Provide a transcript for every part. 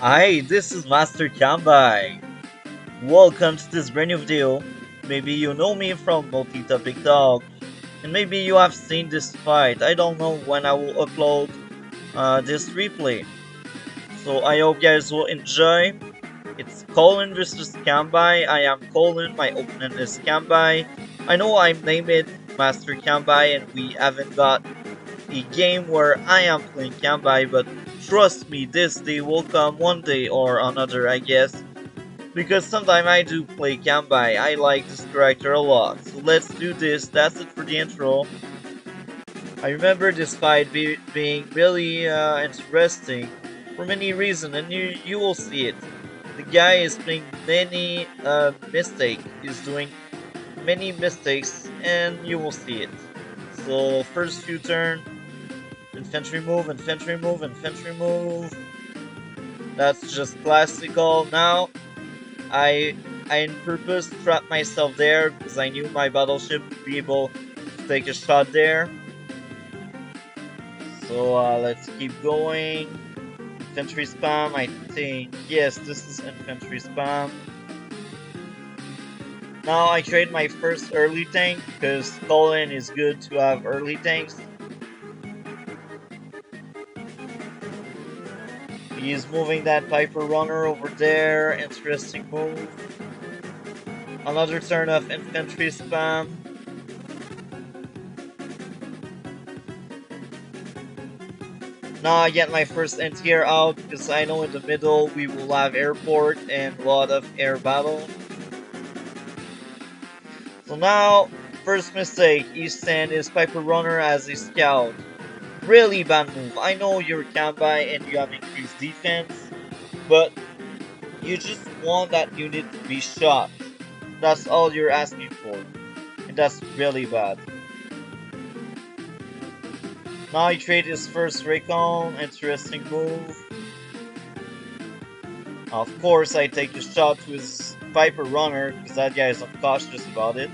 Hi, this is Master Kanbei. Welcome to this brand new video. Maybe you know me from Multi-Topic Talk, and maybe you have seen this fight. I don't know when I will upload this replay. So I hope you guys will enjoy. It's Colin versus Kanbei. I am Colin, my opponent is Kanbei. I know I'm named Master Kanbei and we haven't got a game where I am playing Kanbei, but trust me, this day will come one day or another, I guess. Because sometimes I do play Kanbei. I like this character a lot. So let's do this. That's it for the intro. I remember this fight being really interesting for many reasons, and you will see it. The guy is making many mistakes. He's doing many mistakes, and you will see it. So first few turn, infantry move, infantry move, infantry move. That's just classical. Now I I on purpose trapped myself there because I knew my battleship would be able to take a shot there. So let's keep going. Infantry spam, I think. Yes, this is infantry spam. Now I trade my first early tank because Colin is good to have early tanks. He's moving that Piper Runner over there. Interesting move. Another turn of infantry spam. Now I get my first NTR out because I know in the middle we will have airport and a lot of air battle. So now, first mistake, Easton is Piper Runner as a scout. Really bad move. I know you're Kanbei and you have increased defense, but you just want that unit to be shot. That's all you're asking for. And that's really bad. Now he traded his first recon, interesting move. Of course, I take a shot to his Piper Runner because that guy is cautious about it.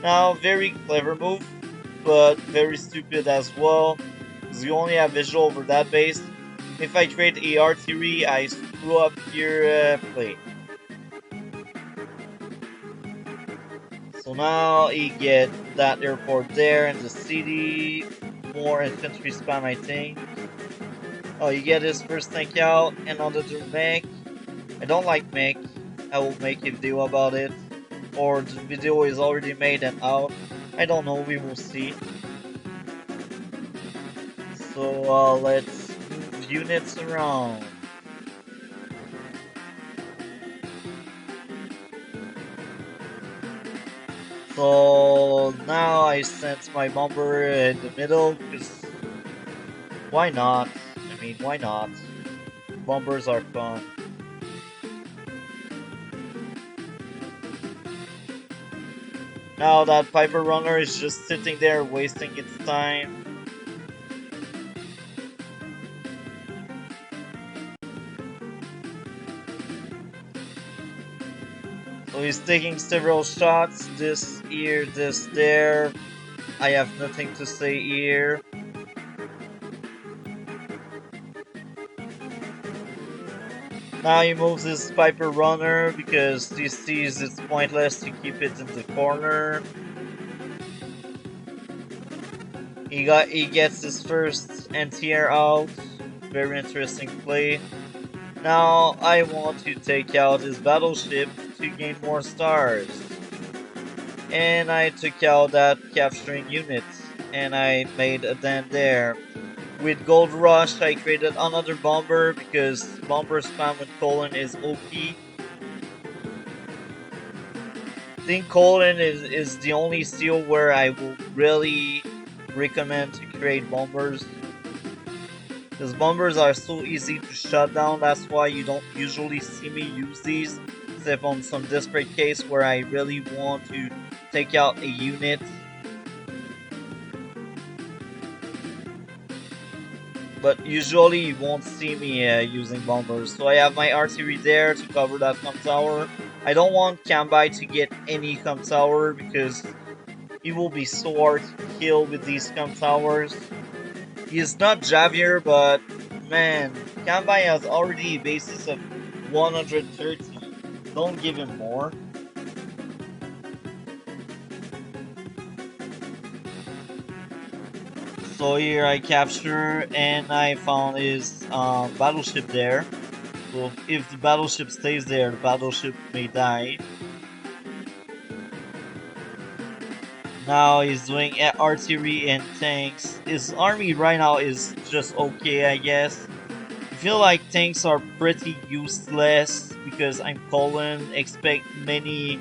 Now, very clever move, but very stupid as well because you only have visual over that base. If I trade a artillery, I screw up your play. So now he get that airport there in the city. More infantry spam, I think. Oh, you get his first tank out and another mech. I don't like mech. I will make a video about it. Or the video is already made and out. I don't know, we will see. So let's move units around. So now I sent my bomber in the middle because why not? I mean, why not? Bombers are fun. Now that Piper Runner is just sitting there wasting its time. So he's taking several shots. This here, this there. I have nothing to say here. Now he moves his Piper Runner because he sees it's pointless to keep it in the corner. He gets his first NTR out. Very interesting play. Now I want to take out his battleship to gain more stars. And I took out that capturing unit. And I made a dent there. With Gold Rush, I created another bomber because bomber spam with Colin is OP. I think Colin is the only seal where I will really recommend to create bombers. Because bombers are so easy to shut down, that's why you don't usually see me use these. Except on some desperate case where I really want to take out a unit. But usually you won't see me using bombers. So I have my artillery there to cover that com tower. I don't want Kanbei to get any com tower because he will be so hard to kill with these com towers. He is not Javier, but Man, Kanbei has already a basis of 130. Don't give him more. So here I capture and I found his battleship there. So if the battleship stays there, the battleship may die. Now he's doing artillery and tanks. His army right now is just okay, I guess. I feel like tanks are pretty useless because I'm Colin. Expect many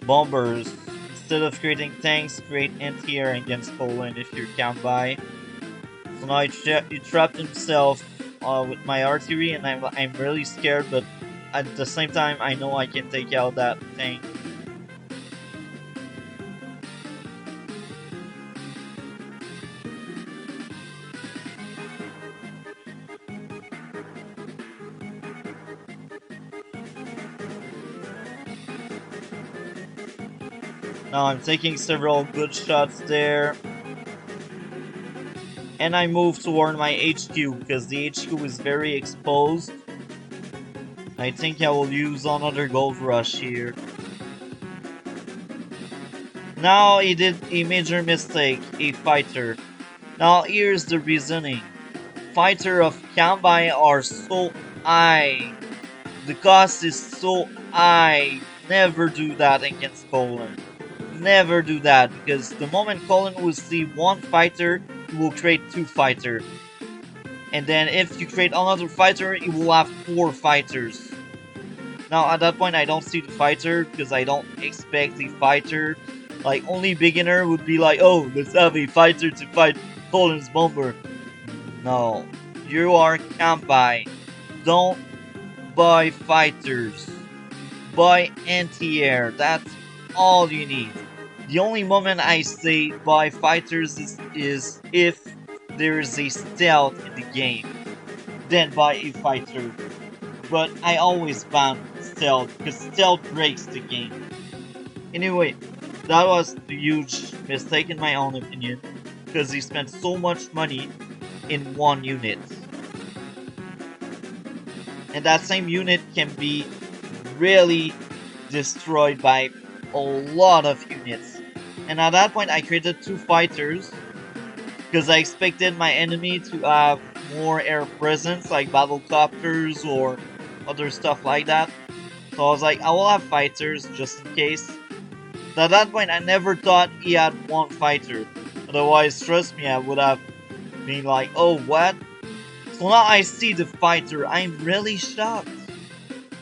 bombers. Instead of creating tanks, create anti-air against Colin if you can buy. So now he trapped himself with my artillery, and I'm really scared. But at the same time, I know I can take out that tank. Now I'm taking several good shots there. And I move toward my HQ because the HQ is very exposed. I think I will use another gold rush here. Now he did a major mistake, a fighter. Now here's the reasoning. Fighter of Kanbei are so high. The cost is so high. Never do that against Colin. Never do that because the moment Colin will see one fighter, he will create two fighters. And then if you create another fighter, you will have four fighters. Now at that point I don't see the fighter because I don't expect the fighter. Like only beginner would be like, oh, let's have a fighter to fight Colin's bomber. No. You are Kanbei. Don't buy fighters. Buy anti-air. That's all you need. The only moment I say buy fighters is if there is a stealth in the game. Then buy a fighter. But I always ban stealth because stealth breaks the game. Anyway, that was a huge mistake in my own opinion because he spent so much money in one unit. And that same unit can be really destroyed by a lot of units. And at that point I created two fighters because I expected my enemy to have more air presence like battlecopters or other stuff like that. So I was like, I will have fighters just in case. At that point I never thought he had one fighter. Otherwise, trust me, I would have been like, oh what? So now I see the fighter, I'm really shocked.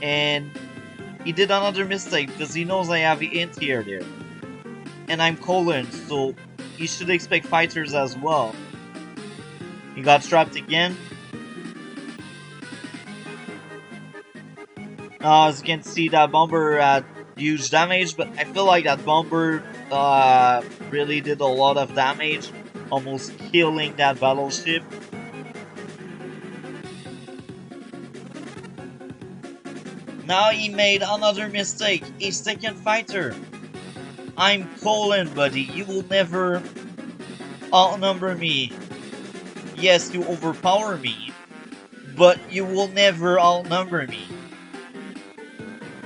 And he did another mistake because he knows I have the anti-air there. And I'm Colin, so he should expect fighters as well. He got trapped again. Now as you can see, that bomber had huge damage, but I feel like that bomber really did a lot of damage, almost killing that battleship. Now he made another mistake, a second fighter. I'm Colin, buddy, you will never outnumber me. Yes, you overpower me, but you will never outnumber me.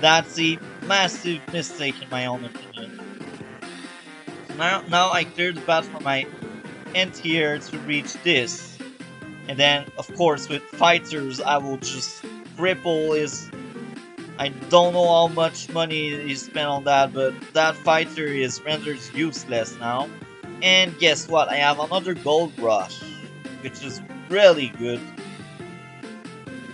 That's a massive mistake in my own opinion. So now I cleared the path for my anti-air to reach this. And then, of course, with fighters, I will just cripple his... I don't know how much money he spent on that, but that fighter is rendered useless now. And guess what? I have another gold rush, which is really good.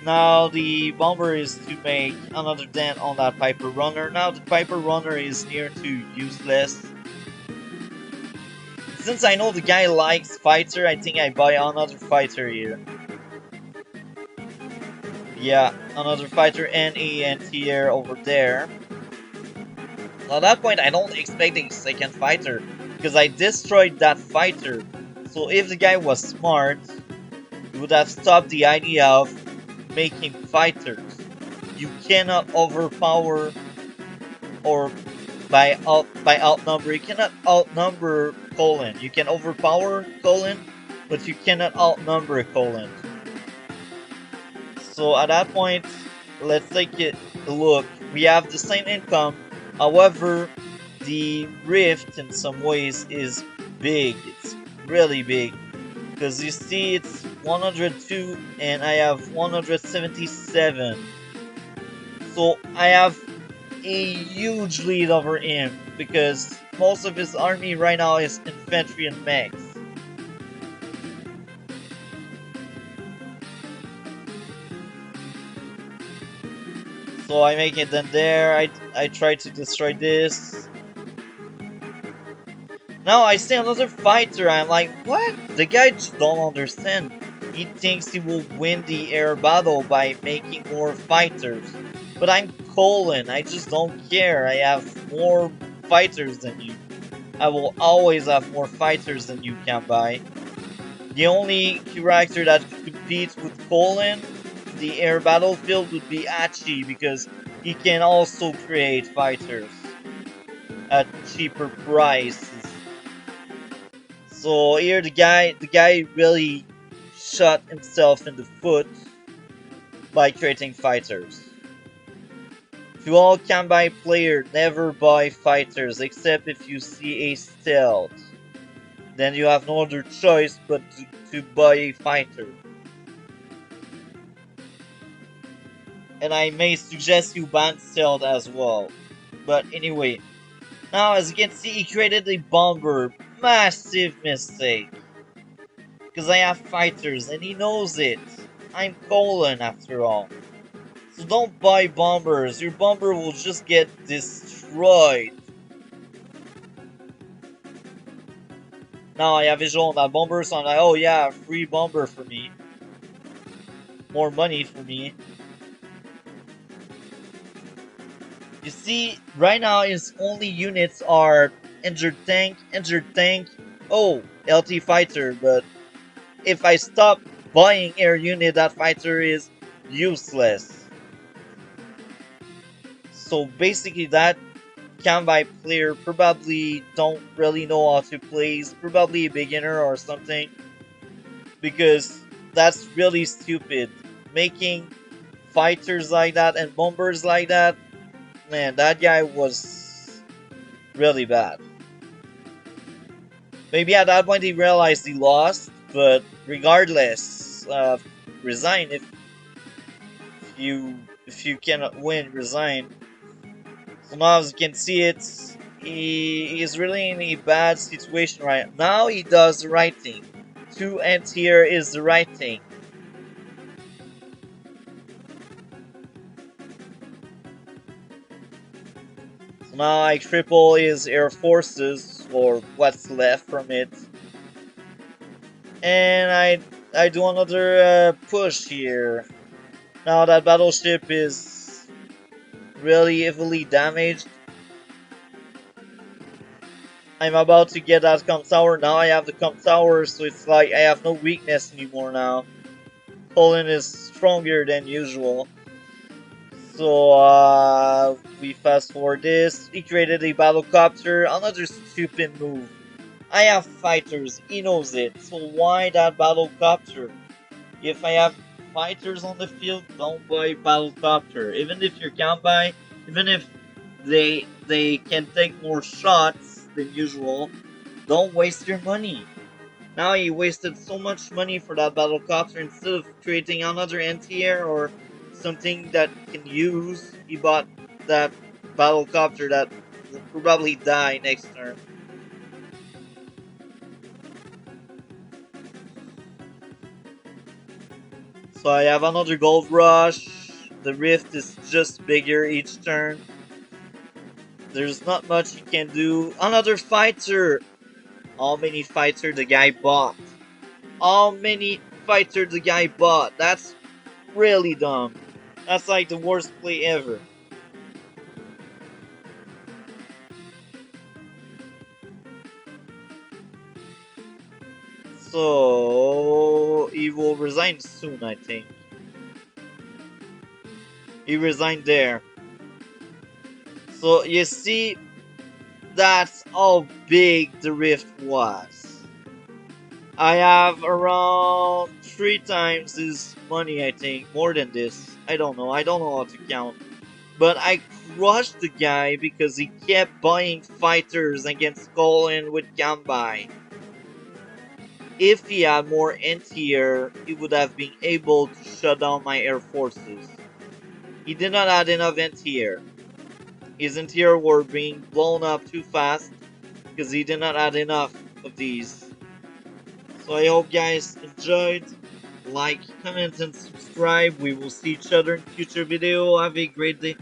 Now the bomber is to make another dent on that Piper Runner. Now the Piper Runner is near to useless. Since I know the guy likes fighter, I think I buy another fighter here. Yeah, another fighter and a anti-air over there. At that point I don't expect a second fighter, because I destroyed that fighter. So if the guy was smart, he would have stopped the idea of making fighters. You cannot overpower or by outnumber. You cannot outnumber Colin. You can overpower Colin, but you cannot outnumber Colin. So at that point, let's take a look. We have the same income, however, the rift in some ways is big. It's really big. Because you see, it's 102 and I have 177. So I have a huge lead over him because most of his army right now is infantry and mechs. So I make it then there. I try to destroy this. Now I see another fighter. I'm like, what? The guy just don't understand. He thinks he will win the air battle by making more fighters. But I'm Colin. I just don't care. I have more fighters than you. I will always have more fighters than you, Kanbei. The only character that could compete with Colin in the air battlefield would be Achi because he can also create fighters at cheaper prices. So here the guy really shot himself in the foot by creating fighters. To all Kanbei player, never buy fighters except if you see a stealth. Then you have no other choice but to buy a fighter. And I may suggest you ban stealth as well. But anyway, now as you can see he created a bomber. Massive mistake. Because I have fighters and he knows it. I'm Colin after all. So don't buy bombers, your bomber will just get destroyed. Now I have visual on that bomber, so I'm like, oh yeah, free bomber for me. More money for me. You see, right now his only units are injured tank, oh, LT fighter, but if I stop buying air unit, that fighter is useless. So basically that Kanbei player probably don't really know how to play. He's probably a beginner or something. Because that's really stupid. Making fighters like that and bombers like that, man, that guy was really bad. Maybe at that point he realized he lost, but regardless, resign if you cannot win, resign. So now as you can see he is really in a bad situation right now. He does the right thing. 2 anti-air is the right thing. So now I triple his air forces, or what's left from it. And I do another push here. Now that battleship is really heavily damaged. I'm about to get that comp tower. Now I have the comp tower, so it's like I have no weakness anymore now. Colin is stronger than usual. So we fast forward this. He created a battlecopter. Another stupid move. I have fighters. He knows it. So why that battlecopter? If I have fighters on the field, don't buy battlecopter. Even if you're Kanbei, even if they can take more shots than usual, don't waste your money. Now he wasted so much money for that battlecopter instead of creating another anti-air or something that can use. He bought that battlecopter that will probably die next turn. So I have another gold rush. The rift is just bigger each turn. There's not much he can do. Another fighter! How many fighter the guy bought? How many fighter the guy bought? That's really dumb. That's like the worst play ever. So he will resign soon, I think. He resigned there. So you see, that's how big the rift was. I have around three times his money, I think. More than this. I don't know how to count. But I crushed the guy because he kept buying fighters against Colin with Kanbei. If he had more anti-air, he would have been able to shut down my air forces. He did not have enough anti-air. His anti-air were being blown up too fast because he did not have enough of these. So I hope guys enjoyed. Like, comment, and subscribe. We will see each other in future video. Have a great day.